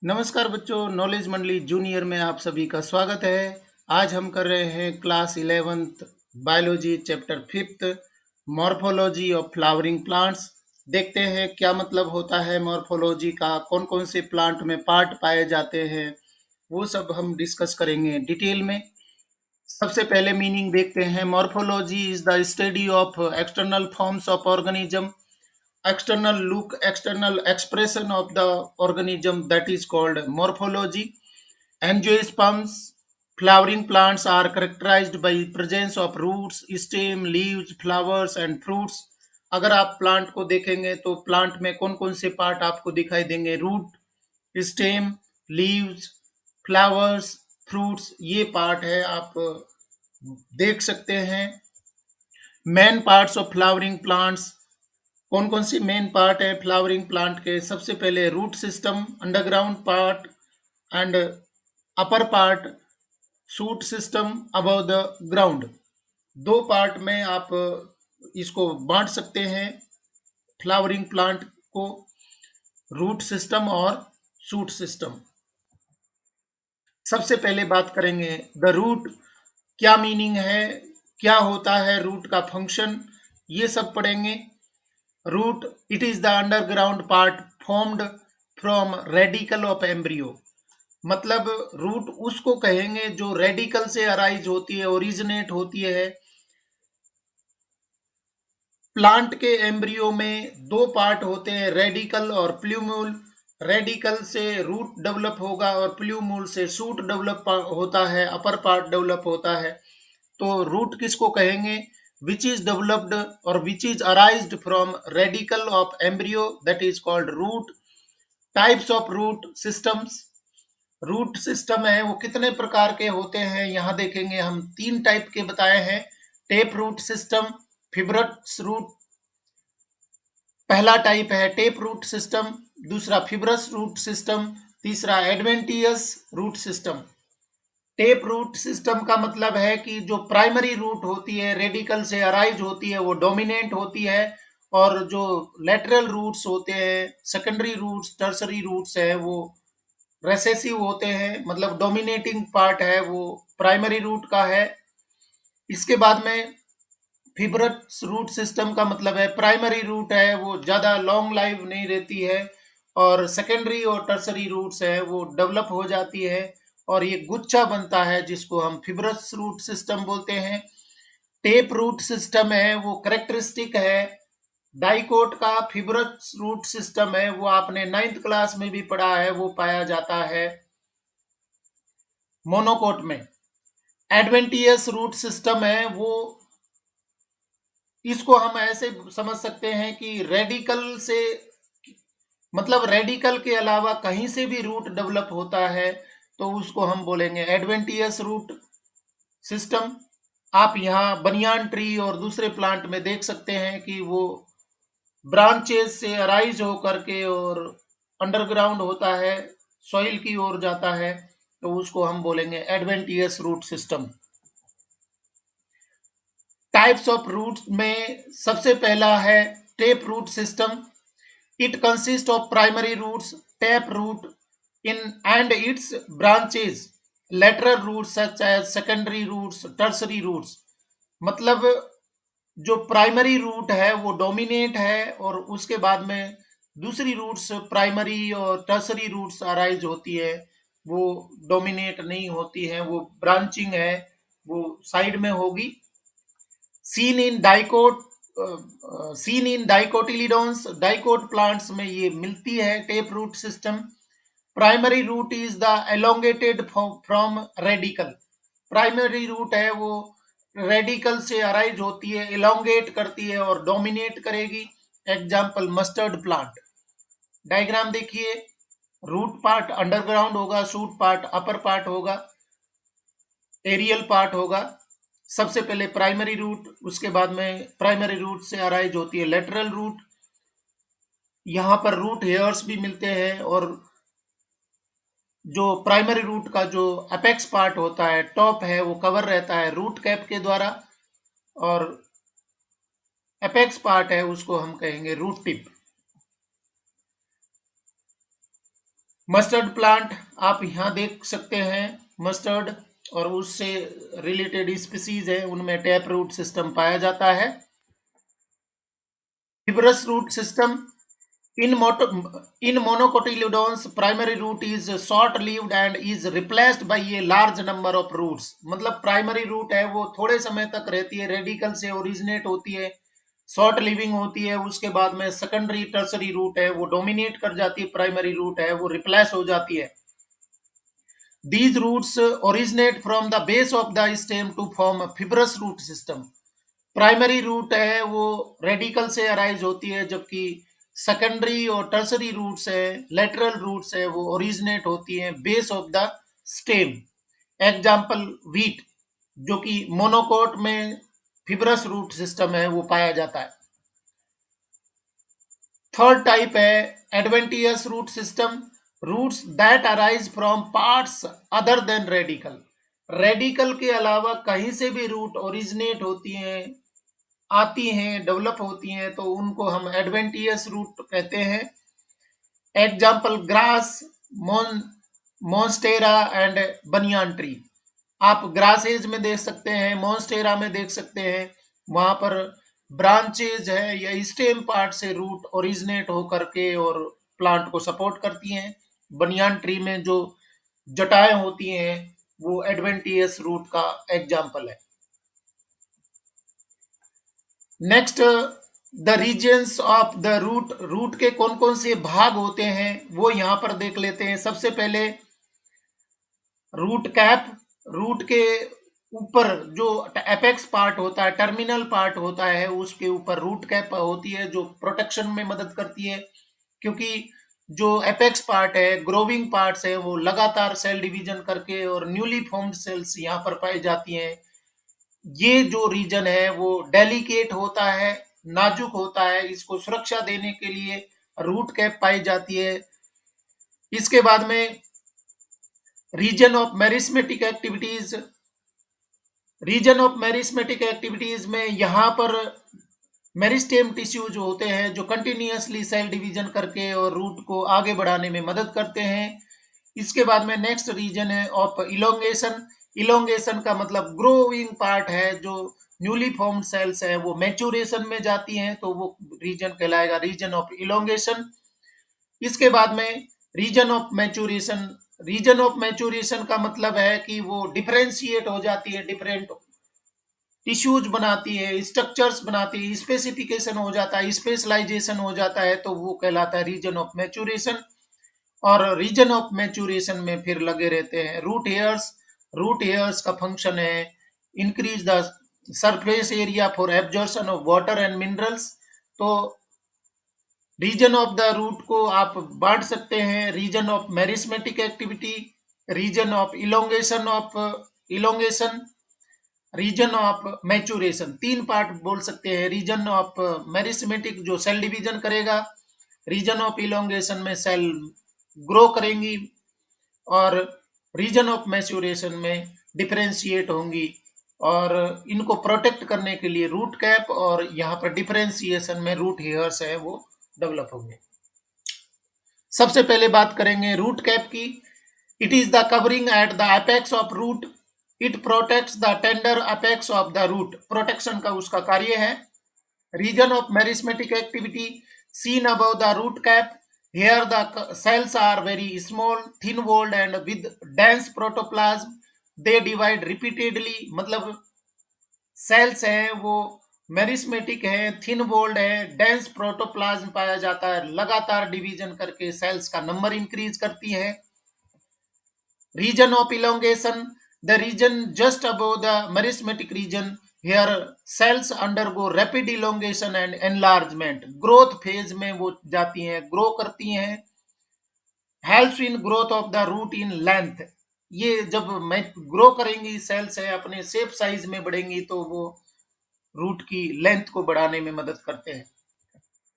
नमस्कार बच्चों, नॉलेज मंडली जूनियर में आप सभी का स्वागत है। आज हम कर रहे हैं class 11th biology chapter 5th morphology of flowering plants. देखते हैं क्या मतलब होता है मॉर्फोलॉजी का, कौन कौन से प्लांट में पार्ट पाए जाते हैं, वो सब हम डिस्कस करेंगे डिटेल में। सबसे पहले मीनिंग देखते हैं। Morphology is the study of external forms of organism, external look, external expression of the organism, that is called morphology. Angiosperms flowering plants are characterized by presence of roots, stem, leaves, flowers and fruits. अगर आप plant को देखेंगे तो plant में कौन कौन से part आपको दिखाई देंगे? Root, stem, leaves, flowers, fruits, ये पार्ट है, आप देख सकते हैं। Main parts of flowering plants, कौन कौन सी मेन पार्ट है फ्लावरिंग प्लांट के? सबसे पहले root system, underground part and upper part, shoot system above the ground. दो पार्ट में आप इसको बांट सकते हैं फ्लावरिंग प्लांट को, रूट सिस्टम और शूट सिस्टम। सबसे पहले बात करेंगे द रूट, क्या मीनिंग है, क्या होता है रूट का फंक्शन, ये सब पढ़ेंगे। Root, it is the underground part formed from radical of embryo. मतलब रूट उसको कहेंगे जो रेडिकल से अराइज होती है, ओरिजिनेट होती है। प्लांट के एम्ब्रियो में दो पार्ट होते हैं, रेडिकल और प्ल्यूम्यूल। रेडिकल से रूट डेवलप होगा और प्ल्यूम्यूल से शूट डेवलप होता है, अपर पार्ट डेवलप होता है। तो रूट किसको कहेंगे? विच इज डेवलप्ड और which is arised from radical of embryo, that is called root. Types of root systems, root system है वो कितने प्रकार के होते हैं यहाँ देखेंगे हम। तीन टाइप के बताए हैं। Tap root system, fibrous root, पहला टाइप है टेप रूट सिस्टम, दूसरा फिब्रस रूट सिस्टम, तीसरा adventitious root system. Tap root system का मतलब है कि जो प्राइमरी रूट होती है, रेडिकल से अराइज होती है, वो डोमिनेंट होती है, और जो लेटरल रूट्स होते हैं, सेकेंडरी रूट्स, टर्सरी रूट्स है, वो रेसेसिव होते हैं। मतलब डोमिनेटिंग पार्ट है वो प्राइमरी रूट का है। इसके बाद में फिब्रस रूट सिस्टम का मतलब है प्राइमरी रूट है वो ज्यादा लॉन्ग लाइफ नहीं रहती है, और सेकेंडरी और टर्सरी रूट्स है वो डेवलप हो जाती है और ये गुच्छा बनता है जिसको हम फिब्रस रूट सिस्टम बोलते हैं। टेप रूट सिस्टम है वो करेक्टरिस्टिक है डाइकोट का। फिब्रस रूट सिस्टम है वो आपने 9th क्लास में भी पढ़ा है, वो पाया जाता है मोनोकोट में। एडवेंटियस रूट सिस्टम है वो, इसको हम ऐसे समझ सकते हैं कि रेडिकल से, मतलब रेडिकल के अलावा कहीं से भी रूट डेवलप होता है तो उसको हम बोलेंगे एडवेंटियस रूट सिस्टम। आप यहाँ बनियान ट्री और दूसरे प्लांट में देख सकते हैं कि वो ब्रांचेस से अराइज होकर के और अंडरग्राउंड होता है, सॉइल की ओर जाता है, तो उसको हम बोलेंगे adventitious root system. Types of root में सबसे पहला है tap root system. It consist of primary roots, tap root in and its branches, lateral roots such as secondary roots, tertiary roots. मतलब जो प्राइमरी रूट है वो डोमिनेट है और उसके बाद में दूसरी रूट्स प्राइमरी और टर्सरी रूट्स अराइज होती है, वो डोमिनेट नहीं होती है, वो ब्रांचिंग है, वो साइड में होगी। Seen in dicot, seen in dicotyledons, dicot plants में ये मिलती है tap root system. Primary root is the elongated from radicle. Primary root है वो रेडिकल से अराइज होती है, एलोंगेट करती है और डोमिनेट करेगी। Example mustard plant. डायग्राम देखिए, रूट पार्ट अंडरग्राउंड होगा, शूट पार्ट अपर पार्ट होगा, एरियल पार्ट होगा। सबसे पहले प्राइमरी रूट, उसके बाद में प्राइमरी रूट से अराइज होती है लेटरल रूट। यहाँ पर रूट हेयर्स भी मिलते हैं और जो प्राइमरी रूट का जो अपेक्स पार्ट होता है, टॉप है, वो कवर रहता है रूट कैप के द्वारा, और अपेक्स पार्ट है उसको हम कहेंगे रूट टिप। मस्टर्ड प्लांट आप यहाँ देख सकते हैं। मस्टर्ड और उससे रिलेटेड स्पीसीज है, उनमें टैप रूट सिस्टम पाया जाता है। Fibrous root system in monocotyledons primary root is short lived and is replaced by a large number of roots। मतलब प्राइमरी रूट है वो थोड़े समय तक रहती है, रेडिकल से ओरिजिनेट होती है, शॉर्ट लिविंग होती है, उसके बाद में सेकेंडरी टर्सरी रूट है वो डोमिनेट कर जाती है, प्राइमरी रूट है वो रिप्लेस हो जाती है। These roots originate from the base of the stem to form a fibrous root system। Primary root है वो रेडिकल से अराइज होती है, जबकि सेकेंडरी और टर्सरी रूट्स है, लेटरल रूट्स है, वो ओरिजिनेट होती हैं base of the stem. Example wheat, जो कि मोनोकोट में फिब्रस रूट सिस्टम है वो पाया जाता है। थर्ड टाइप है adventitious root system, roots that arise from parts other than radical. Radical के अलावा कहीं से भी रूट ओरिजिनेट होती हैं, आती हैं, डेवलप होती हैं, तो उनको हम एडवेंटियस रूट कहते हैं। एग्जाम्पल ग्रास, मोन मोन्स्टेरा एंड बनियान ट्री। आप ग्रासेज में देख सकते हैं, मोन्स्टेरा में देख सकते हैं, वहां पर ब्रांचेज है या स्टेम पार्ट से रूट ओरिजिनेट होकर के और प्लांट को सपोर्ट करती हैं। बनियान ट्री में जो जटाएं होती हैं वो एडवेंटियस रूट का एग्जाम्पल है। Next, the regions of the root, root के कौन कौन से भाग होते हैं वो यहां पर देख लेते हैं। सबसे पहले रूट कैप, रूट के ऊपर जो एपेक्स पार्ट होता है, टर्मिनल पार्ट होता है, उसके ऊपर रूट कैप होती है जो प्रोटेक्शन में मदद करती है, क्योंकि जो एपेक्स पार्ट है, ग्रोविंग पार्ट्स है, वो लगातार सेल डिवीजन करके और न्यूली फॉर्म्ड सेल्स यहाँ पर पाई जाती हैं। ये जो रीजन है वो डेलिकेट होता है, नाजुक होता है, इसको सुरक्षा देने के लिए रूट कैप पाई जाती है। इसके बाद में region of meristematic activities, region of meristematic activities में यहाँ पर मेरिस्टेम टिश्यू जो होते हैं जो कंटिन्यूअसली सेल डिवीजन करके और रूट को आगे बढ़ाने में मदद करते हैं। इसके बाद में नेक्स्ट रीजन है ऑफ इलोंगेशन। इलोंगेशन का मतलब ग्रोइंग पार्ट है, जो न्यूली फॉर्म्ड सेल्स है वो मैच्योरेशन में जाती हैं, तो वो रीजन कहलाएगा रीजन ऑफ इलोंगेशन। इसके बाद में region of maturation, region of maturation का मतलब है कि वो डिफरेंशिएट हो जाती है, डिफरेंट टिश्यूज बनाती है, स्ट्रक्चर्स बनाती है, स्पेसिफिकेशन हो जाता है, स्पेशलाइजेशन हो जाता है, तो वो कहलाता है रीजन ऑफ मैच्योरेशन। और रीजन ऑफ मैच्योरेशन में फिर लगे रहते हैं रूट हेयर्स। रूट हेयर्स का फंक्शन है increase the surface area for absorption of water and minerals. तो रीजन ऑफ द रूट को आप बांट सकते हैं region of meristematic activity, region of elongation, region of maturation. तीन पार्ट बोल सकते हैं। रीजन ऑफ मेरिस्मेटिक जो सेल डिवीजन करेगा, रीजन ऑफ इलोंगेशन में सेल ग्रो करेंगी, और रीजन ऑफ मैच्योरेशन में डिफरेंशिएट होंगी, और इनको प्रोटेक्ट करने के लिए रूट कैप और यहाँ पर डिफरेंशिएशन में रूट हेयर्स है वो डेवलप होंगे। सबसे पहले बात करेंगे रूट कैप की। It is the covering at the apex of root, it protects the tender apex of the root. Protection का उसका कार्य है। Region of meristematic activity seen above the root cap, here the cells are very small, thin walled and with dense protoplasm, they divide repeatedly। मतलब sales हैं वो meristematic है, thin walled है, dense protoplasm पाया जाता है, लगातार डिवीजन करके सेल्स का नंबर इंक्रीज करती है। Region of elongation, the region just above the meristematic region, here cells undergo rapid elongation and enlargement। Growth phase में वो जाती हैं, ग्रो करती हैं। Helps in growth of the root in length, ये जब मैं ग्रो करेंगी सेल्स है अपने शेप साइज में बढ़ेंगी तो वो रूट की लेंथ को बढ़ाने में मदद करते हैं।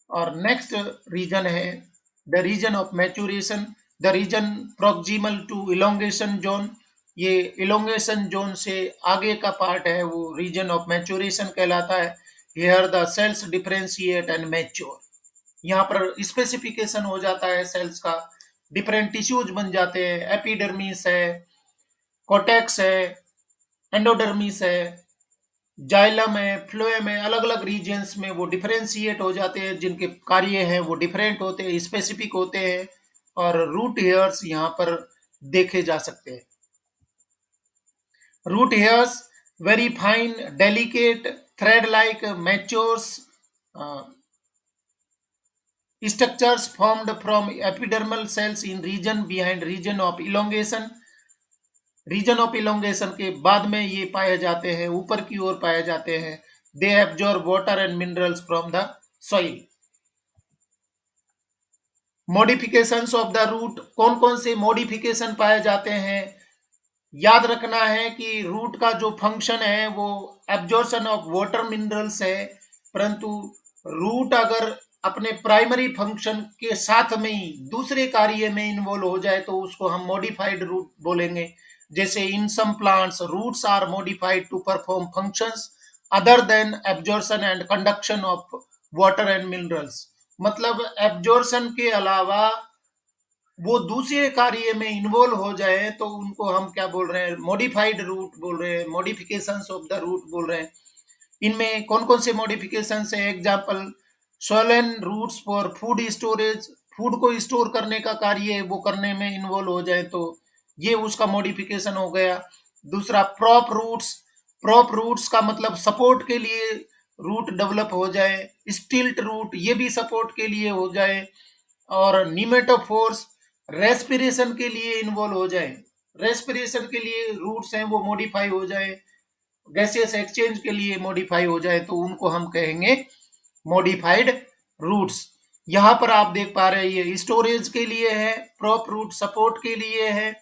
और नेक्स्ट रीजन है the region of maturation, the region proximal to elongation zone. ये इलोंगेशन जोन से आगे का पार्ट है वो रीजन ऑफ मैच्योरेशन कहलाता है। Here the cells differentiate and mature, यहाँ पर स्पेसिफिकेशन हो जाता है सेल्स का, डिफरेंट टिश्यूज बन जाते हैं, एपिडर्मिस है, कोटेक्स है, एंडोडर्मिस है, जाइलम है, फ्लोएम है, अलग अलग रीजन्स में वो डिफरेंशिएट हो जाते हैं, जिनके कार्य हैं वो डिफरेंट होते हैं, स्पेसिफिक होते हैं, और रूट हेयर्स यहाँ पर देखे जा सकते हैं। Root hairs very fine, delicate, thread like matures structures formed from epidermal cells in region behind region of elongation। Region of elongation के बाद में ये पाए जाते हैं, ऊपर की ओर पाए जाते हैं। They absorb water and minerals from the soil. Modifications of the root, कौन कौन से मॉडिफिकेशन पाए जाते हैं? याद रखना है कि रूट का जो फंक्शन है वो एब्जॉर्प्शन ऑफ वाटर मिनरल्स है, परंतु रूट अगर अपने प्राइमरी फंक्शन के साथ में ही दूसरे कार्य में इन्वॉल्व हो जाए तो उसको हम मॉडिफाइड रूट बोलेंगे। जैसे in some plants roots are modified to perform functions other than absorption and conduction of water and minerals. मतलब एब्जॉर्प्शन के अलावा वो दूसरे कार्य में इन्वॉल्व हो जाए तो उनको हम क्या बोल रहे हैं? मॉडिफाइड रूट बोल रहे हैं, मॉडिफिकेशंस ऑफ द रूट बोल रहे हैं। इनमें कौन कौन से मॉडिफिकेशंस है? Example, swollen roots for food storage, food को स्टोर करने का कार्य वो करने में इन्वॉल्व हो जाए तो ये उसका मॉडिफिकेशन हो गया। दूसरा, प्रॉप रूट्स, प्रॉप रूट्स का मतलब सपोर्ट के लिए रूट डेवलप हो जाए। स्टिल्ट रूट, ये भी सपोर्ट के लिए हो जाए। और निमेटोफोर्स, रेस्पिरेशन के लिए इन्वॉल्व हो जाए, रेस्पिरेशन के लिए रूट्स हैं वो मॉडिफाई हो जाए, गैसियस एक्सचेंज के लिए मॉडिफाई हो जाए तो उनको हम कहेंगे मॉडिफाइड रूट्स। यहां पर आप देख पा रहे हैं ये स्टोरेज के लिए है, प्रॉप रूट सपोर्ट के लिए है,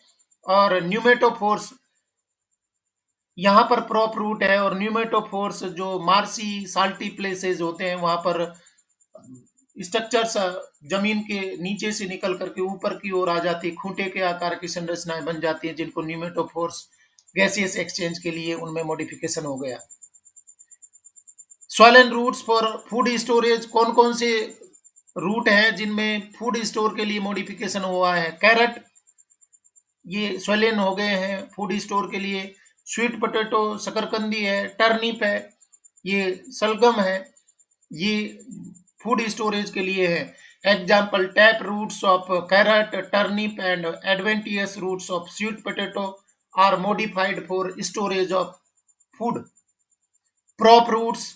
और न्यूमेटोफोर्स, यहाँ पर प्रॉप रूट है, और न्यूमेटोफोर्स जो मार्सी साल्टी प्लेसेस होते हैं वहां पर स्ट्रक्चर्स जमीन के नीचे से निकल करके ऊपर की ओर आ जाती है, खूंटे के आकार की संरचनाएं बन जाती हैं, जिनको न्यूमेटोफोर्स गैसियस एक्सचेंज के लिए उनमें मॉडिफिकेशन हो गया। Soil and roots for food storage, कौन कौन से रूट हैं जिनमें फूड स्टोर के लिए मॉडिफिकेशन हुआ है? कैरेट, ये सोलेन हो गए हैं फूड स्टोर के लिए। स्वीट पोटैटो, शकरकंदी है। टर्निप है, ये सलगम है, ये फूड स्टोरेज के लिए है। Example, tap roots of carrot, turnip and adventitious roots of sweet potato are modified for storage of food. Prop roots,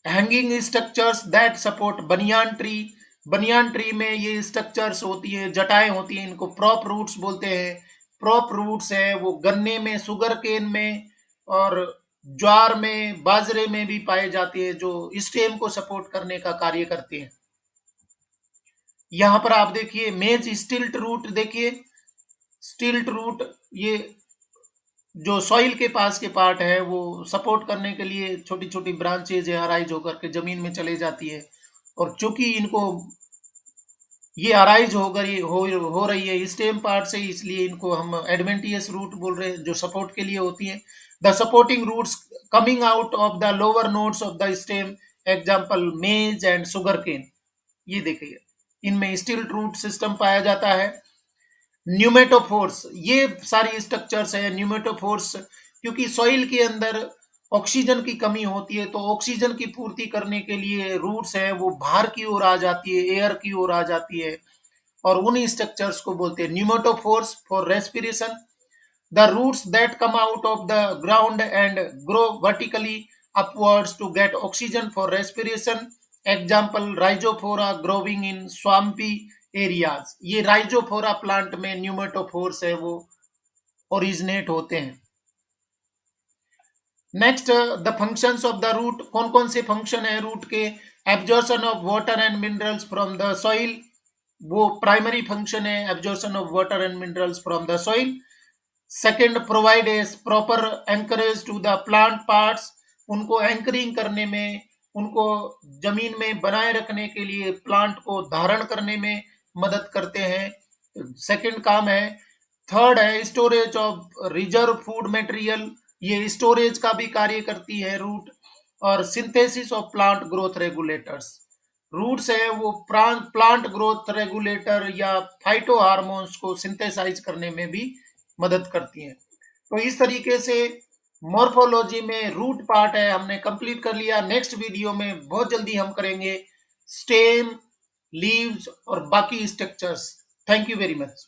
hanging structures that support banyan tree, banyan tree में ये स्ट्रक्चर्स होती है, जटाएं होती हैं, इनको प्रॉप रूट्स बोलते हैं। Prop roots है वो गन्ने में, सुगर केन में, और ज्वार में, बाजरे में भी पाए जाते हैं, जो स्टेम को सपोर्ट करने का कार्य करते हैं। यहां पर आप देखिए मेज स्टिल्ट रूट, देखिए स्टिल्ट रूट, ये जो सॉइल के पास के पार्ट है वो सपोर्ट करने के लिए छोटी छोटी ब्रांचेज अराइज होकर के जमीन में चले जाती है, और चूंकि इनको ये अराइज होकर ये हो रही है स्टेम पार्ट से, इसलिए इनको हम एडवेंटियस रूट बोल रहे हैं जो सपोर्ट के लिए होती है। The supporting roots coming out of the lower nodes of the stem, example maize and sugarcane. ये देखिए इनमें स्टिल रूट सिस्टम पाया जाता है। न्यूमेटोफोर्स, ये सारी स्ट्रक्चर्स है न्यूमेटोफोर्स, क्योंकि सॉइल के अंदर ऑक्सीजन की कमी होती है तो ऑक्सीजन की पूर्ति करने के लिए रूट्स है वो बाहर की ओर आ जाती है, एयर की ओर आ जाती है, और उन्हीं स्ट्रक्चर्स को बोलते हैं pneumatophores for respiration. The roots that come out of the ground and grow vertically upwards to get oxygen for respiration, example Rhizophora growing in swampy areas. ये राइजोफोरा प्लांट में न्यूमेटोफोर्स है वो ओरिजिनेट होते हैं। Next, the functions of the root, कौन कौन से function है रूट के? Absorption of water and minerals from the soil, वो प्राइमरी फंक्शन है absorption of water and minerals from the soil. Second, provide a proper anchorage to the plant parts, उनको anchoring करने में, उनको जमीन में बनाए रखने के लिए, प्लांट को धारण करने में मदद करते हैं, सेकेंड काम है। थर्ड है storage of reserve food material, ये स्टोरेज का भी कार्य करती है रूट। और synthesis of plant growth regulators, roots है वो प्लांट ग्रोथ रेगुलेटर या फाइटो हार्मोन्स को सिंथेसाइज करने में भी मदद करती हैं। तो इस तरीके से मॉर्फोलॉजी में रूट पार्ट है हमने कंप्लीट कर लिया। नेक्स्ट वीडियो में बहुत जल्दी हम करेंगे स्टेम, लीव्स और बाकी structures. Thank you very much.